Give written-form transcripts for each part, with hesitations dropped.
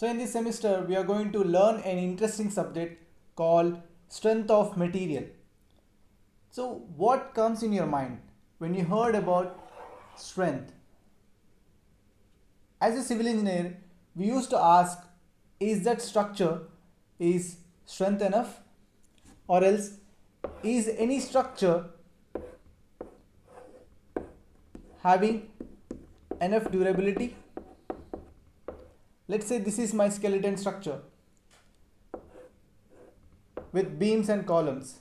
So in this semester, we are going to learn an interesting subject called strength of material. So what comes in your mind when you heard about strength? As a civil engineer, we used to ask, is that structure is strength enough? Or else, is any structure having enough durability? Let's say this is my skeleton structure with beams and columns.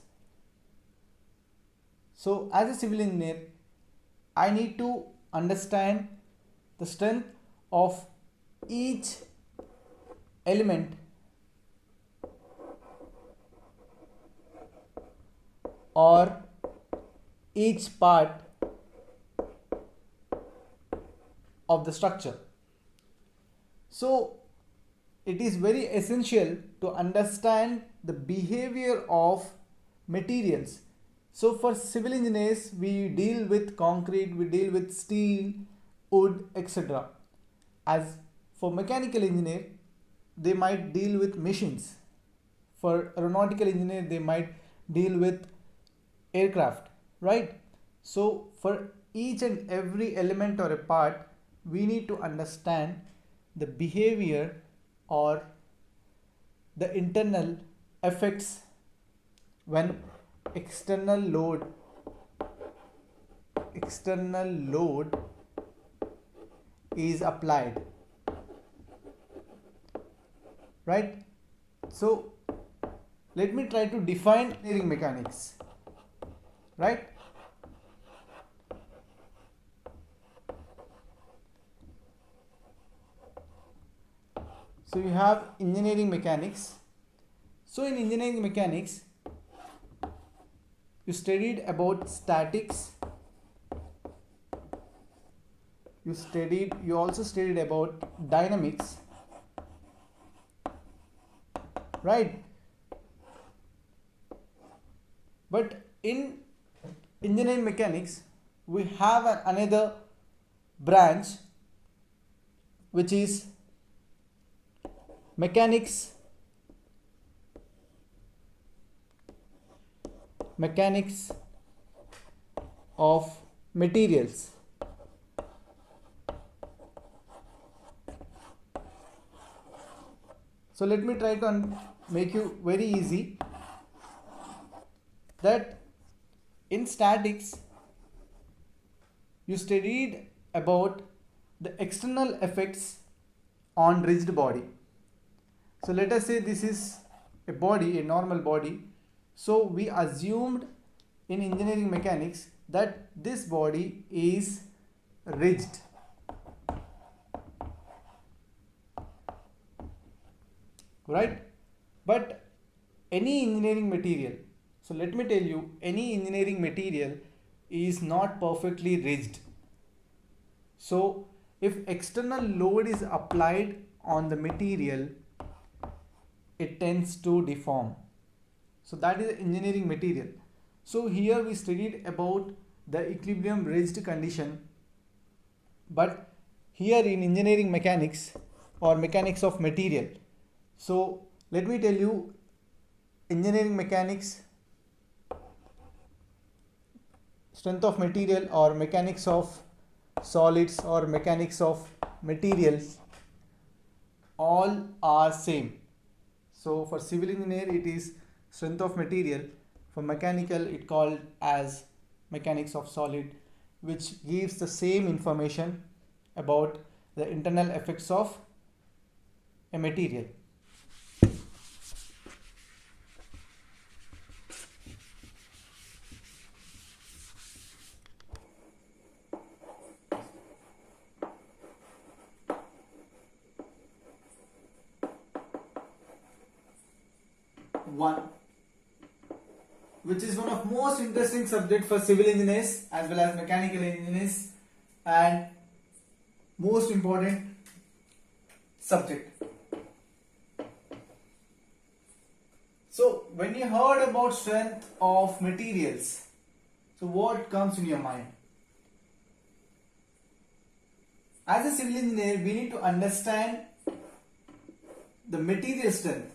So as a civil engineer, I need to understand the strength of each element or each part of the structure. So it is very essential to understand the behavior of materials. So for civil engineers, we deal with concrete, we deal with steel, wood, etc. As for mechanical engineer, they might deal with machines. For aeronautical engineer, they might deal with aircraft, right? So for each and every element or a part, we need to understand the behavior or the internal effects when external load is applied, right? So let me try to define engineering mechanics, right? So you have engineering mechanics. So in engineering mechanics, you studied about statics. You also studied about dynamics, right? But in engineering mechanics, we have another branch which is mechanics of materials. So let me try to make you very easy that in statics you studied about the external effects on rigid body. So let us say this is a body, a normal body. So we assumed in engineering mechanics that this body is rigid. Right? But any engineering material, so let me tell you, any engineering material is not perfectly rigid. So if external load is applied on the material, it tends to deform. So that is engineering material. So here we studied about the equilibrium rigid condition, but here in engineering mechanics or mechanics of material, so let me tell you, engineering mechanics, strength of material or mechanics of solids or mechanics of materials, all are same. So for civil engineer it is strength of material, for mechanical it called as mechanics of solid, which gives the same information about the internal effects of a material. One, which is one of most interesting subject for civil engineers as well as mechanical engineers, and most important subject. So when you heard about strength of materials, so what comes in your mind? As a civil engineer, we need to understand the material strength,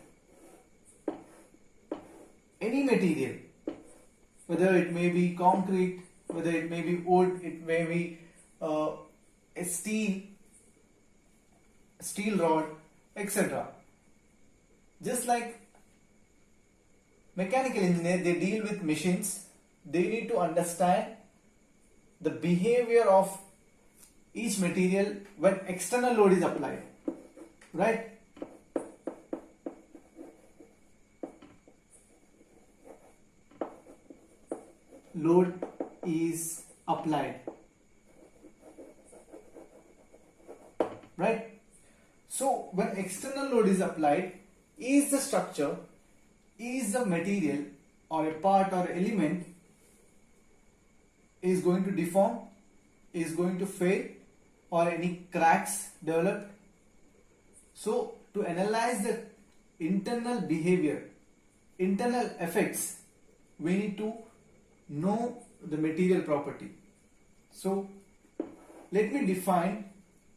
any material, whether it may be concrete, whether it may be wood, it may be a steel rod, etc. Just like mechanical engineer, they deal with machines, they need to understand the behavior of each material when external load is applied, right? Load is applied, right? So when external load is applied, is the structure, is the material or a part or element is going to deform, is going to fail, or any cracks developed. So to analyze the internal behavior, internal effects, we need to know the material property. So let me define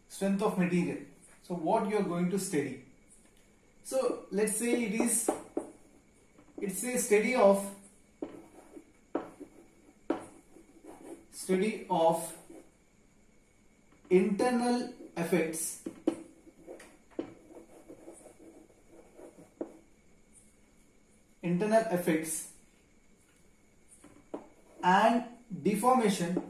strength of material. So what you are going to study. So let's say it's a study of internal effects and deformation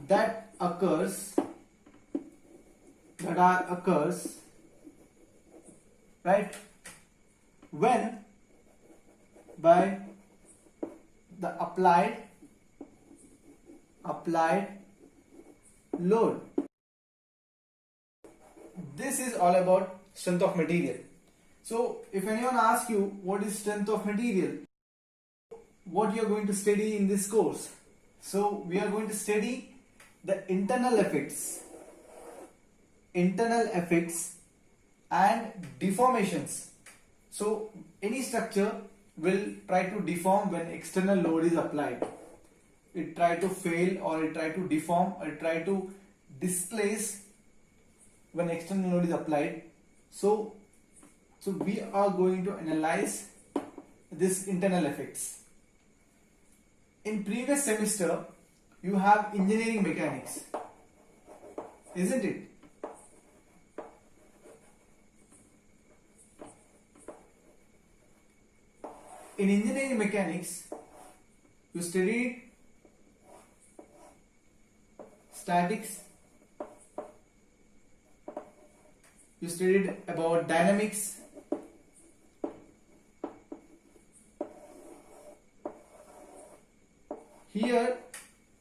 that occurs right when by the applied load. This is all about strength of material. So if anyone asks you what is strength of material, what you are going to study in this course, so we are going to study the internal effects and deformations. So any structure will try to deform when external load is applied. It try to fail, or it try to deform, or it try to displace when external load is applied. So we are going to analyze this internal effects. In previous semester you have engineering mechanics, isn't it? In engineering mechanics you studied statics, you studied about dynamics, here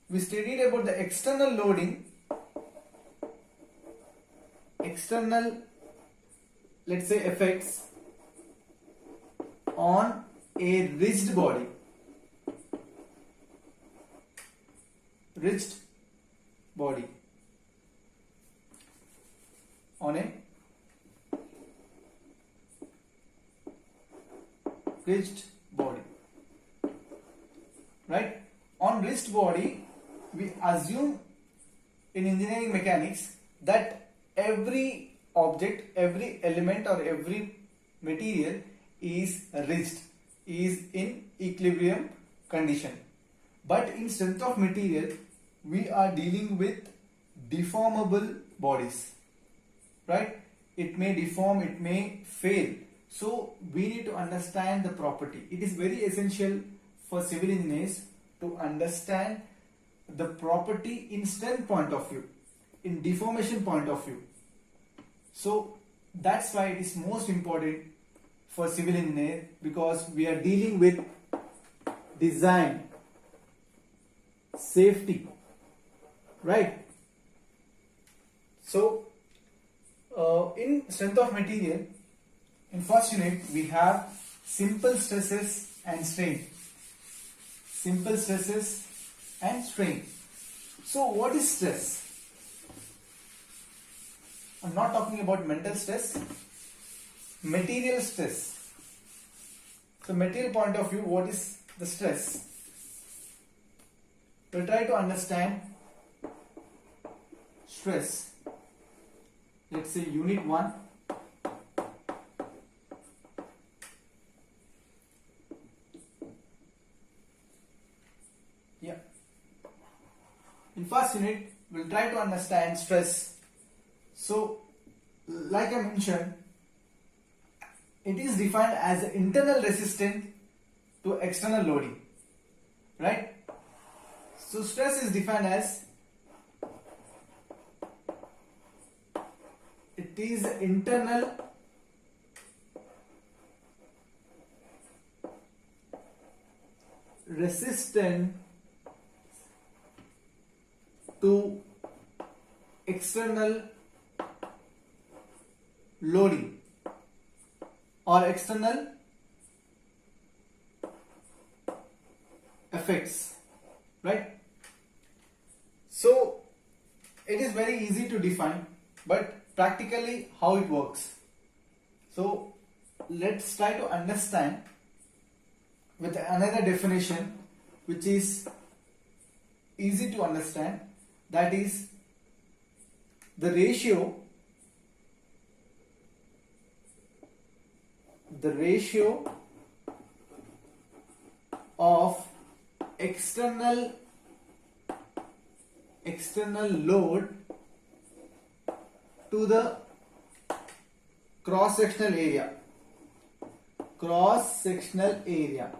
we studied about the external loading, let's say effects on a rigid body, on a rigid body, right? On rigid body, we assume in engineering mechanics that every object, every element or every material is rigid, is in equilibrium condition. But in strength of material, we are dealing with deformable bodies, right? It may deform, it may fail. So we need to understand the property. It is very essential for civil engineers to understand the property in strength point of view, in deformation point of view. So that's why it is most important for civil engineer, because we are dealing with design, safety, right? So in strength of material, in first unit we have simple stresses and strain. So what is stress? I'm not talking about mental stress, material stress. So material point of view, what is the stress? We'll try to understand stress, let's say unit 1, yeah, in first unit we'll try to understand stress. So like I mentioned, it is defined as internal resistance to external loading, right? So stress is defined as it is internal resistance to external loading or external effects, right? So it is very easy to define, but practically how it works. So let's try to understand with another definition which is easy to understand, that is the ratio of external load to the cross sectional area.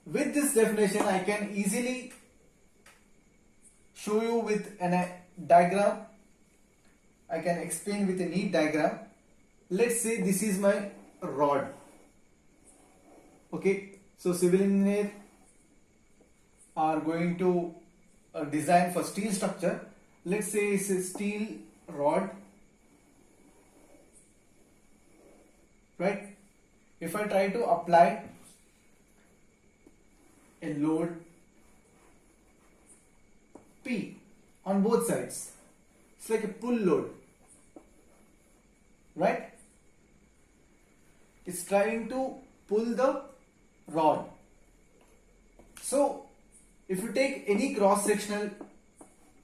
With this definition I can easily show you with a diagram. I can explain with a neat diagram. Let's say this is my rod. Okay, so civil engineer are going to design for steel structure. Let's say it's a steel rod, right? If I try to apply a load P on both sides, it's like a pull load, right? It's trying to pull the rod. So if you take any cross section,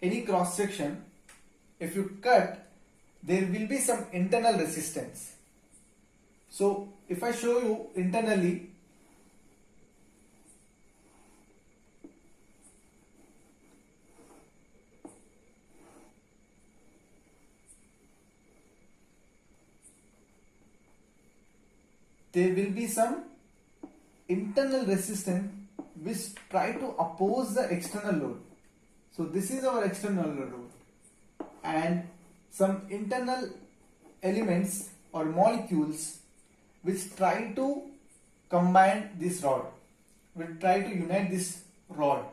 if you cut, there will be some internal resistance. So if I show you internally, there will be some internal resistance which try to oppose the external load. So this is our external load, and some internal elements or molecules which try to combine this rod, will try to unite this rod.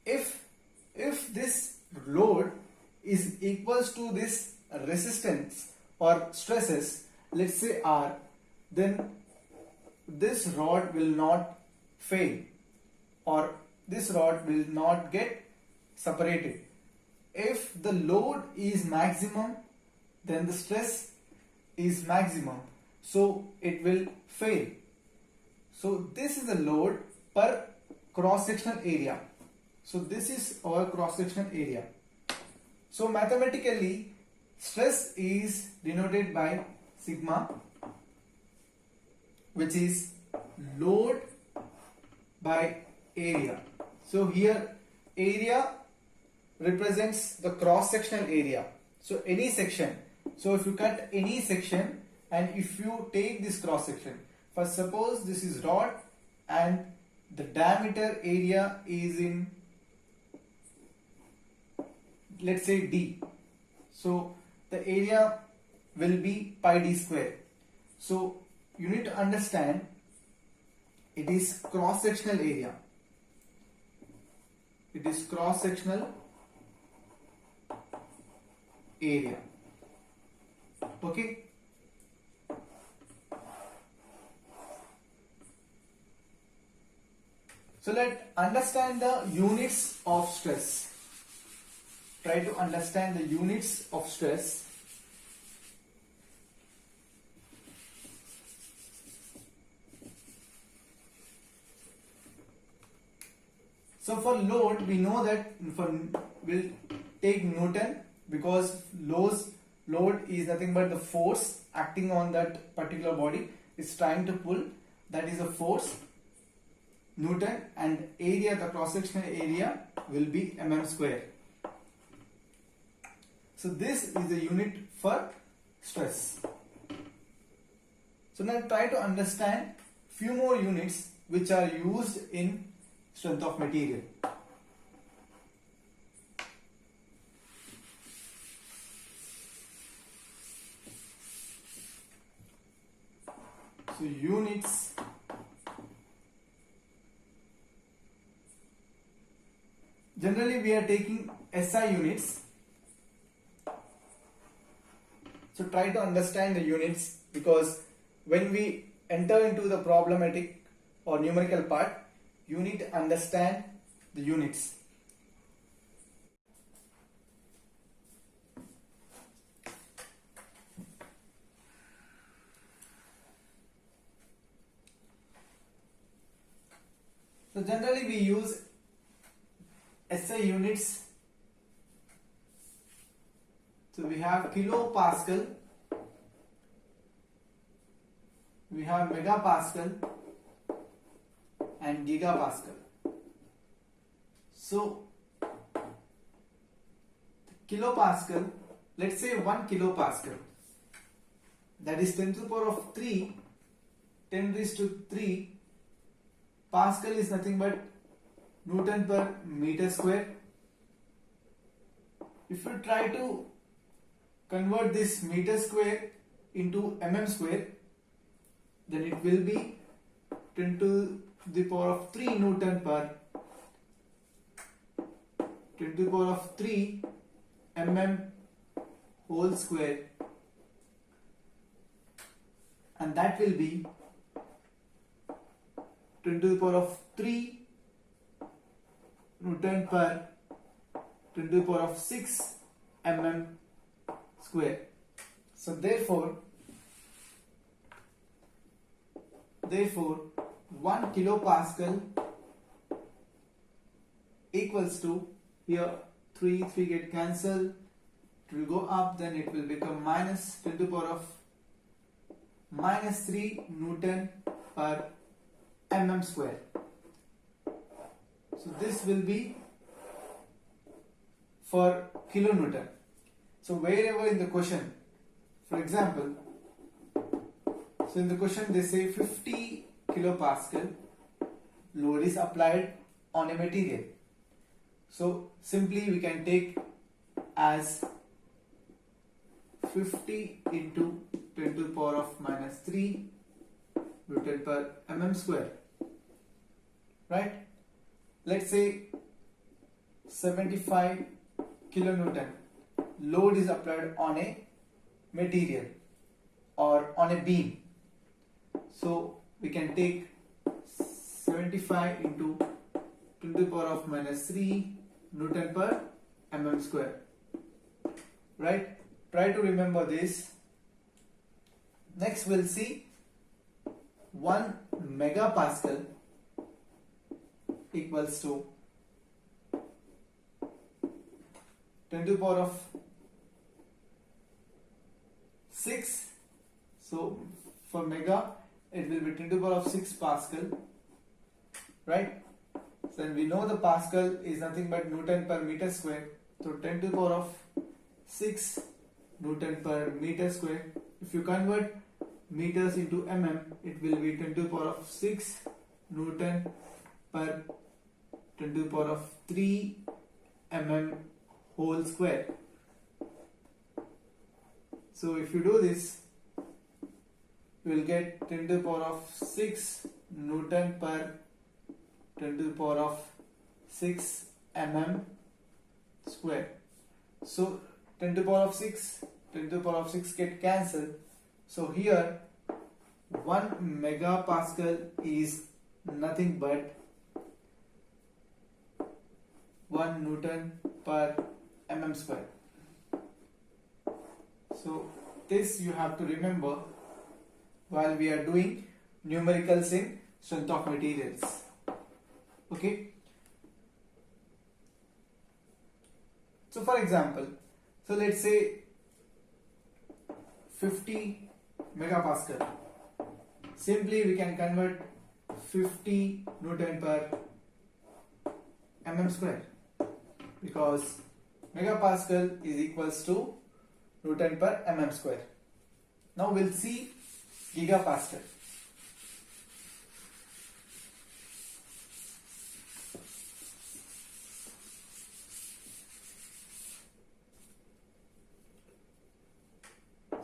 If this load is equals to this resistance or stresses, let's say R, then this rod will not fail or this rod will not get separated. If the load is maximum, then the stress is maximum, so it will fail. So this is the load per cross sectional area. So this is our cross sectional area. So mathematically stress is denoted by sigma, which is load by area. So here area represents the cross sectional area. So any section, so if you cut any section and if you take this cross section, first suppose this is rod and the diameter area is in, let's say D. So the area will be pi d square. So you need to understand it is cross sectional area. It is cross sectional area. Okay. So let's understand the units of stress. Try to understand the units of stress. So for load, we know that we'll take Newton, because load is nothing but the force acting on that particular body is trying to pull. That is a force, Newton, and area, the cross-sectional area will be mm square. So this is the unit for stress. So now try to understand few more units which are used in strength of material. So units, generally we are taking SI units. So try to understand the units, because when we enter into the problematic or numerical part, you need to understand the units. So generally we use SI units. So we have kilopascal, we have megapascal and gigapascal. So kilopascal, let's say 1 kilopascal, that is 10 to the power of 3, 10 raised to 3. Pascal is nothing but Newton per meter square. If you try to convert this meter square into mm square, then it will be 10 to the power of 3 Newton per 10 to the power of 3 mm whole square, and that will be 10 to the power of 3 Newton per 10 to the power of 6 mm square. So therefore 1 kilopascal equals to, here 3 get cancelled, it will go up, then it will become minus 10 to the power of minus 3 Newton per mm square. So this will be for kilonewton. So wherever in the question, for example, so in the question they say 50 kilopascal load is applied on a material. So simply we can take as 50 into 10 to the power of minus 3 Newton per mm square, right? Let's say 75 kilonewton load is applied on a material or on a beam. So we can take 75 into 10 to the power of minus 3 Newton per mm square, right? Try to remember this. Next we'll see 1 megapascal equals to 10 to the power of 6. So for mega it will be 10 to the power of 6 Pascal, right? So we know the Pascal is nothing but Newton per meter square. So 10 to the power of 6 Newton per meter square. If you convert meters into mm, it will be 10 to the power of 6 Newton per 10 to the power of 3 mm whole square. So if you do this, you will get 10 to the power of 6 Newton per 10 to the power of 6 mm square. So 10 to the power of 6, 10 to the power of 6 get cancelled. So here 1 megapascal is nothing but 1 Newton per mm square. So this you have to remember while we are doing numericals in strength of materials. Okay. So for example, so let's say 50 megapascal. Simply we can convert 50 Newton per mm square, because megapascal is equals to Newton per mm square. Now we'll see gigapascal.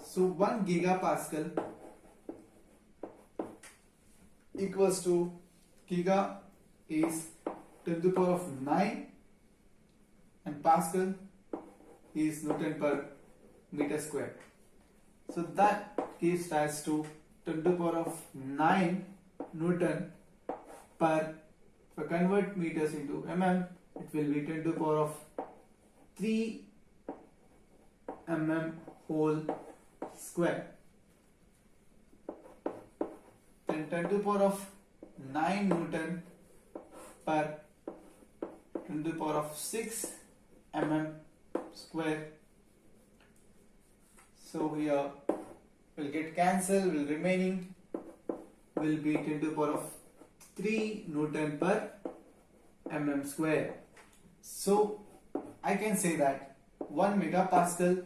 So 1 gigapascal equals to, giga is 10 to the power of 9 and pascal is Newton per meter square. So that gives rise to 10 to the power of 9 Newton per, if I convert meters into mm, it will be 10 to the power of 3 mm whole square. Then 10 to the power of 9 Newton per 10 to the power of 6 mm square. So here will get cancelled, will remaining will be 10 to the power of 3 Newton per mm square. So I can say that 1 megapascal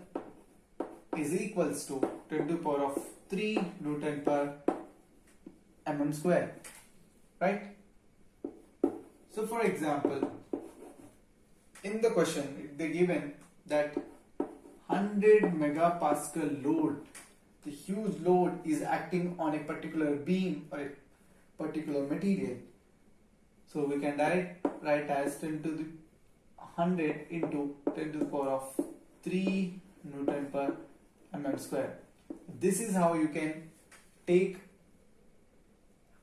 is equals to 10 to the power of 3 Newton per mm square, right? So for example, in the question they given that 100 megapascal load, the huge load is acting on a particular beam or a particular material. So we can write as 10 to the 100 into 10 to the power of 3 Newton per mm square. This is how you can take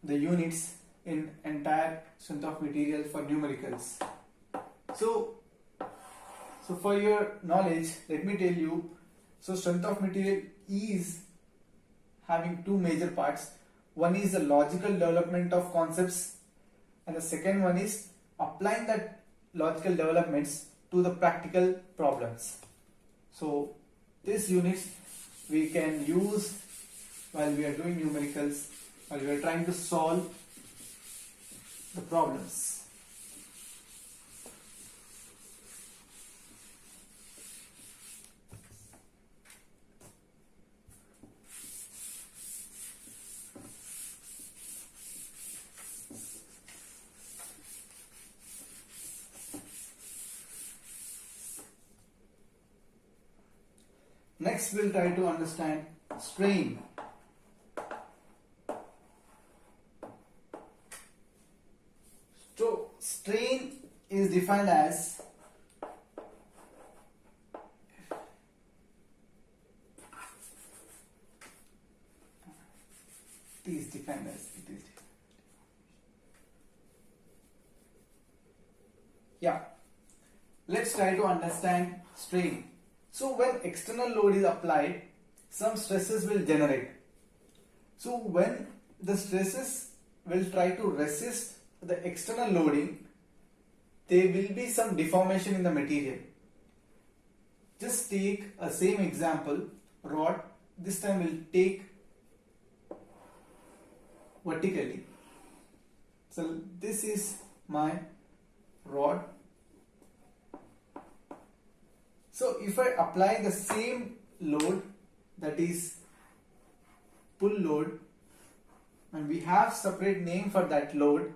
the units in entire strength of material for numericals. So for your knowledge, let me tell you, so strength of material is having two major parts. One is the logical development of concepts, and the second one is applying that logical developments to the practical problems. So these units we can use while we are doing numericals, while we are trying to solve the problems. Next, we'll try to understand strain. So, strain is defined as yeah. Let's try to understand strain. So when external load is applied, some stresses will generate. So when the stresses will try to resist the external loading, there will be some deformation in the material. Just take a same example, rod. This time we'll take vertically. So this is my rod. So if I apply the same load, that is pull load, and we have separate name for that load,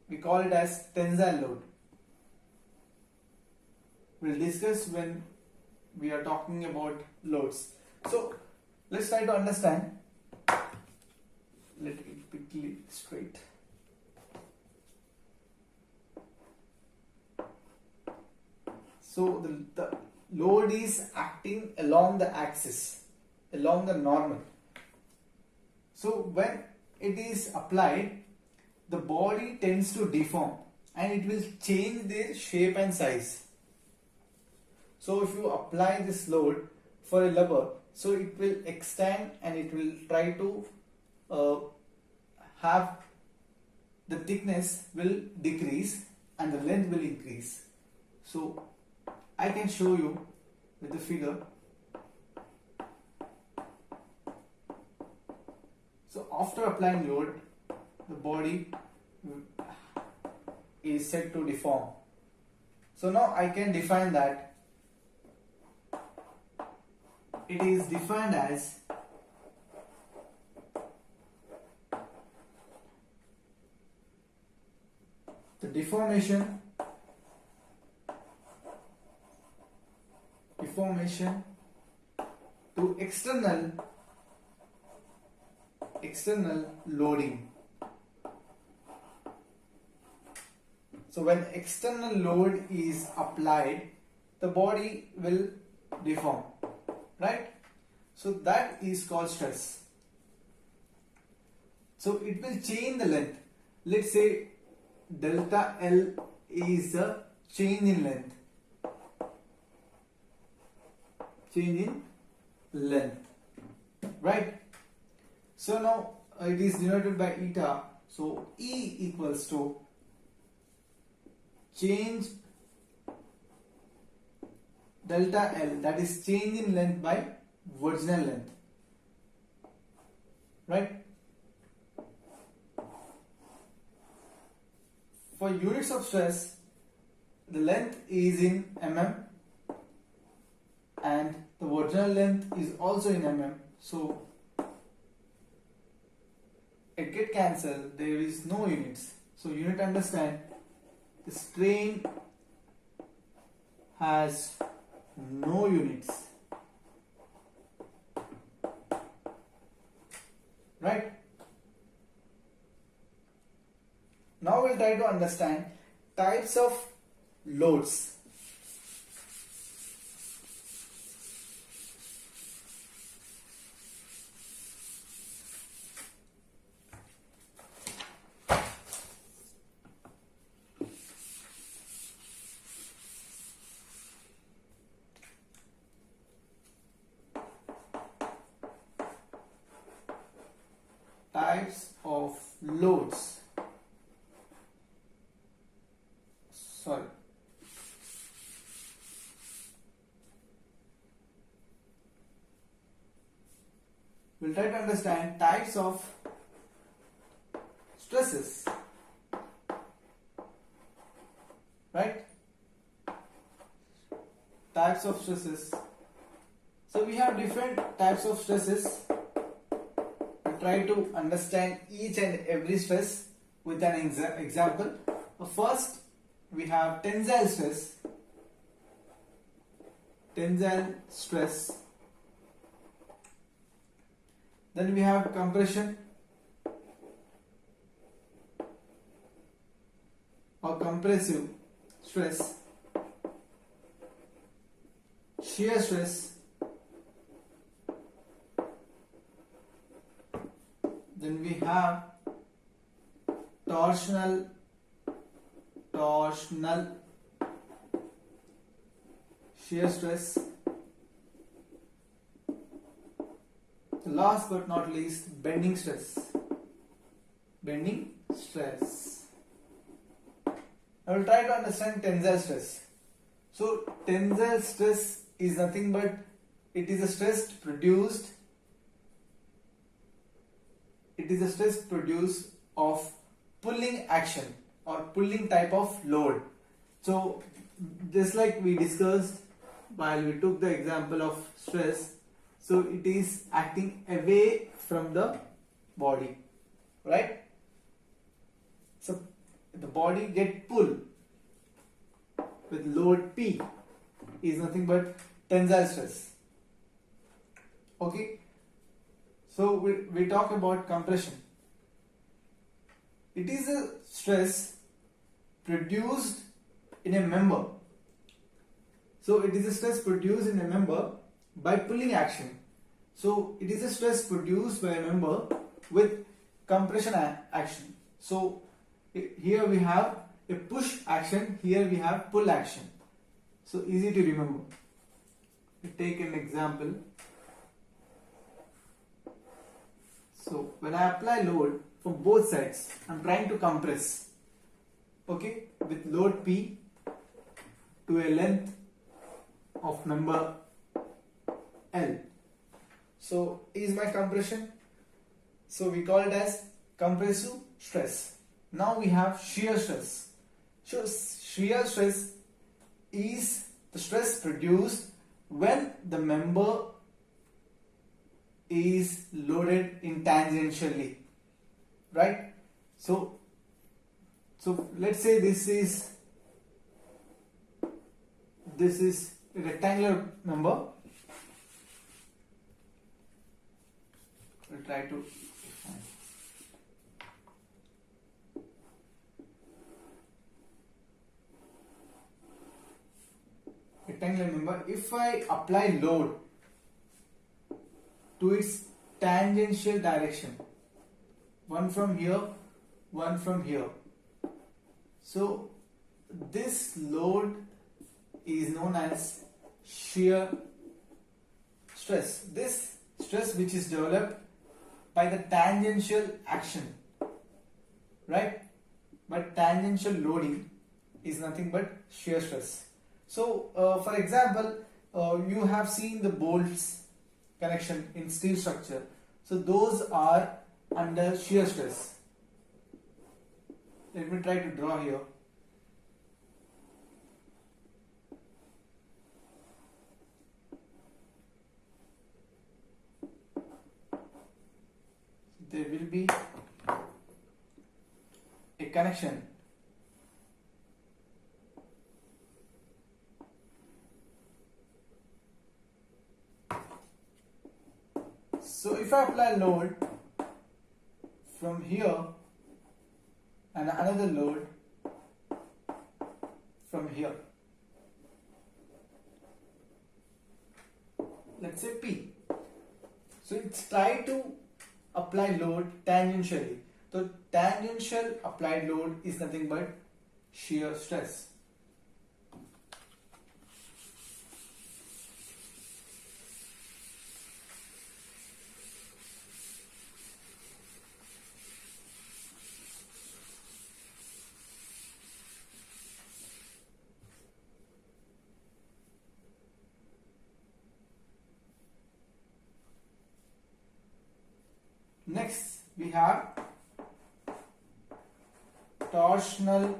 we call it as tensile load. We'll discuss when we are talking about loads. So let's try to understand. Let it quickly straight. So the load is acting along the axis, along the normal. So when it is applied, the body tends to deform and it will change their shape and size. So if you apply this load for a lever, so it will extend and it will try to have the thickness will decrease and the length will increase. So I can show you with the figure. So after applying load, the body is set to deform. So now I can define that. It is defined as the deformation to external loading. So when external load is applied, the body will deform, right? So that is called stress. So it will change the length. Let's say delta L is the change in length. Right? So now it is denoted by eta. So E equals to change delta L, that is change in length by virginal length. Right? For units of stress, the length is in mm and the virginal length is also in mm. So it get cancelled, there is no units. So you need to understand the strain has no units. Right? Now we'll try to understand types of loads. Types of loads. Sorry. We'll try to understand types of stresses. Right? Types of stresses. So we have different types of stresses. Try to understand each and every stress with an example. First, we have tensile stress. Then we have compression or compressive stress, shear stress. Then we have torsional shear stress. Last but not least, bending stress. I will try to understand tensile stress. So tensile stress is nothing but it is a stress produced of pulling action or pulling type of load. So just like we discussed while we took the example of stress, so it is acting away from the body, right? So the body get pulled with load P is nothing but tensile stress. Okay. So we talk about compression. It is a stress produced in a member. So it is a stress produced in a member by pulling action. So it is a stress produced by a member with compression action. So here we have a push action, here we have pull action. So easy to remember. We take an example. So when I apply load from both sides, I am trying to compress, okay, with load P. to a length of member L. So is my compression. So we call it as compressive stress. Now we have shear stress. So shear stress is the stress produced when the member is loaded in tangentially, right? So let's say this is a rectangular member. We'll try to define. Rectangular member. If I apply load to its tangential direction, one from here, one from here, so this load is known as shear stress. This stress which is developed by the tangential action, right? But tangential loading is nothing but shear stress. So for example, you have seen the bolts connection in steel structure. So those are under shear stress. Let me try to draw here. There will be a connection. So if I apply load from here and another load from here, let's say P. So it's try to apply load tangentially. So tangential applied load is nothing but shear stress. Next we have torsional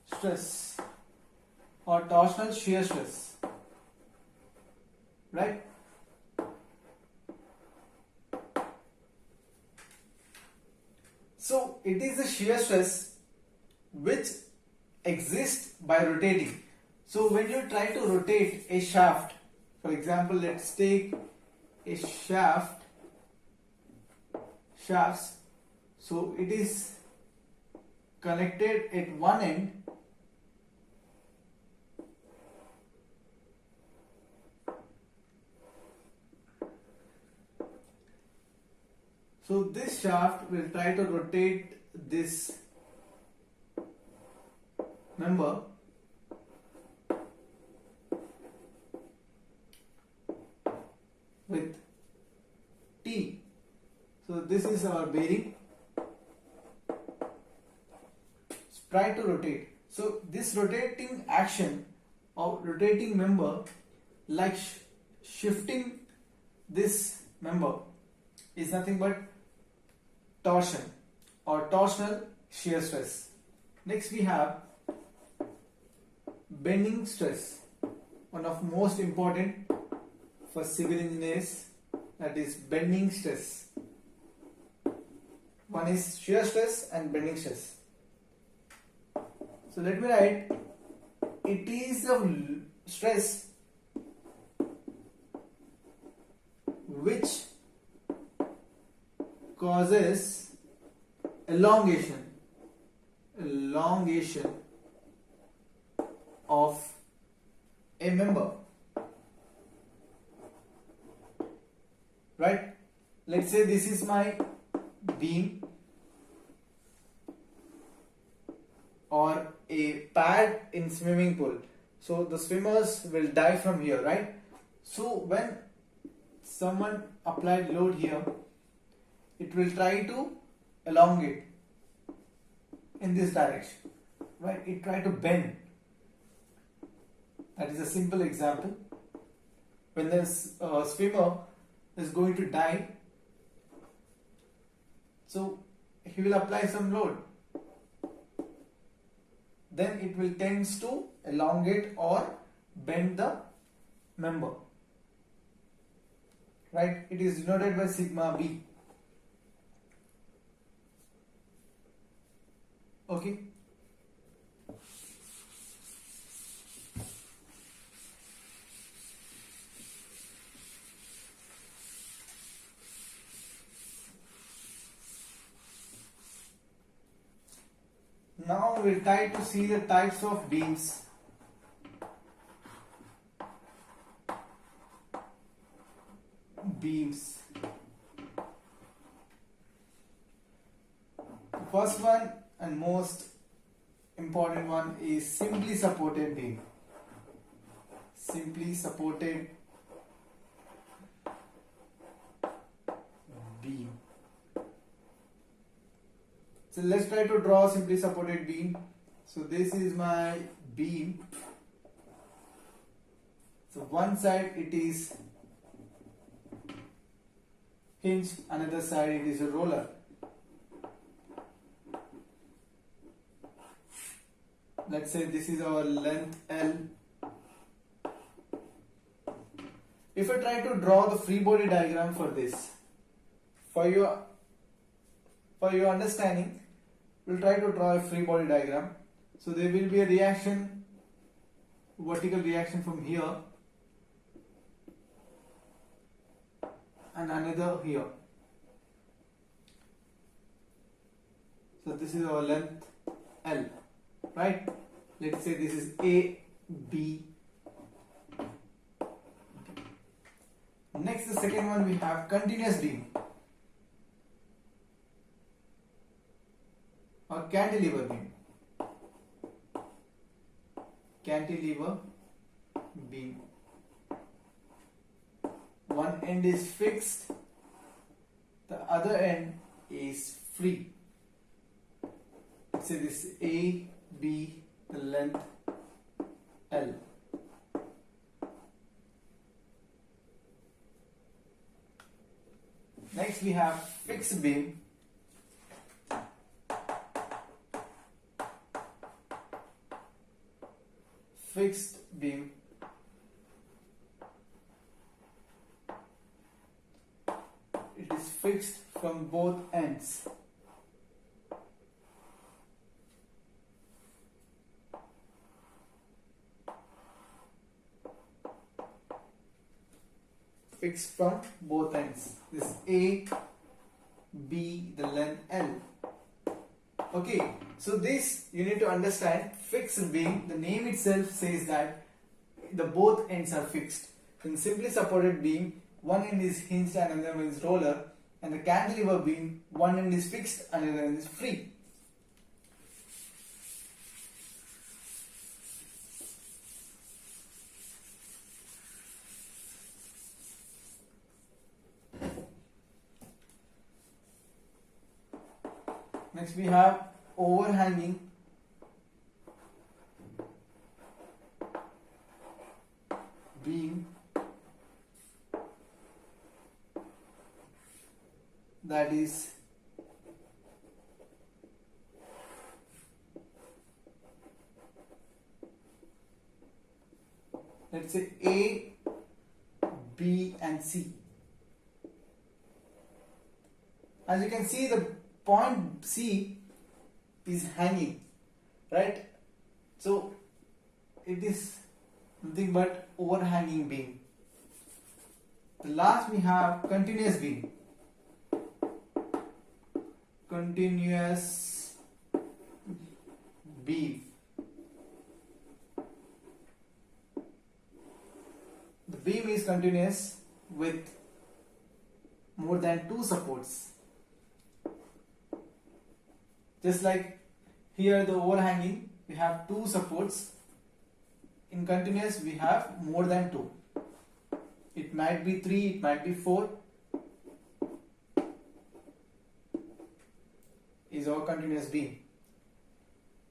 stress or torsional shear stress, right? So it is the shear stress which exists by rotating. So when you try to rotate a shaft, for example, let's take a shafts. So it is connected at one end so this shaft will try to rotate this member with T. So this is our bearing. Try to rotate. So this rotating action of rotating member, like shifting this member, is nothing but torsion or torsional shear stress. Next we have bending stress, one of most important for civil engineers, that is bending stress. One is shear stress and bending stress. So let me write, it is a stress which causes elongation of a member, right? Let's say this is my beam or a pad in swimming pool. So the swimmers will dive from here, right? So when someone applied load here, it will try to elongate in this direction, right? It try to bend. That is a simple example. When the swimmer is going to dive, so he will apply some load. Then it will tends to elongate or bend the member. Right? It is denoted by sigma b. Okay. Now we'll try to see the types of beams. Beams. The first one and most important one is simply supported beam. Simply supported beam. So let's try to draw simply supported beam. So this is my beam. So one side it is hinge, another side it is a roller. Let's say this is our length L. If I try to draw the free body diagram for this, for your understanding, we'll try to draw a free body diagram. So there will be a reaction, vertical reaction from here and another here. So this is our length L, right? Let's say this is A, B. Next, the second one we have continuous beam or cantilever beam. Cantilever beam. One end is fixed, the other end is free. Let's say this A, B, the length L. Next we have fixed beam. Fixed beam. It is fixed from both ends. Fixed from both ends. This A, B, the length L. Okay, so this you need to understand. Fixed beam, the name itself says that the both ends are fixed. In simply supported beam, one end is hinged and another one is roller, and the cantilever beam, one end is fixed and another end is free. Next we have overhanging beam, that is let's say A, B and C. As you can see, the point C is hanging, right? So it is nothing but overhanging beam. The last we have continuous beam. Continuous beam. The beam is continuous with more than two supports. Just like here the overhanging, we have two supports. In continuous we have more than two. It might be 3, it might be 4. Is our continuous beam.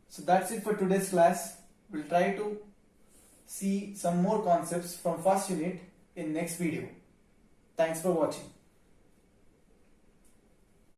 So that's it for today's class. We'll try to see some more concepts from first unit in next video. Thanks for watching.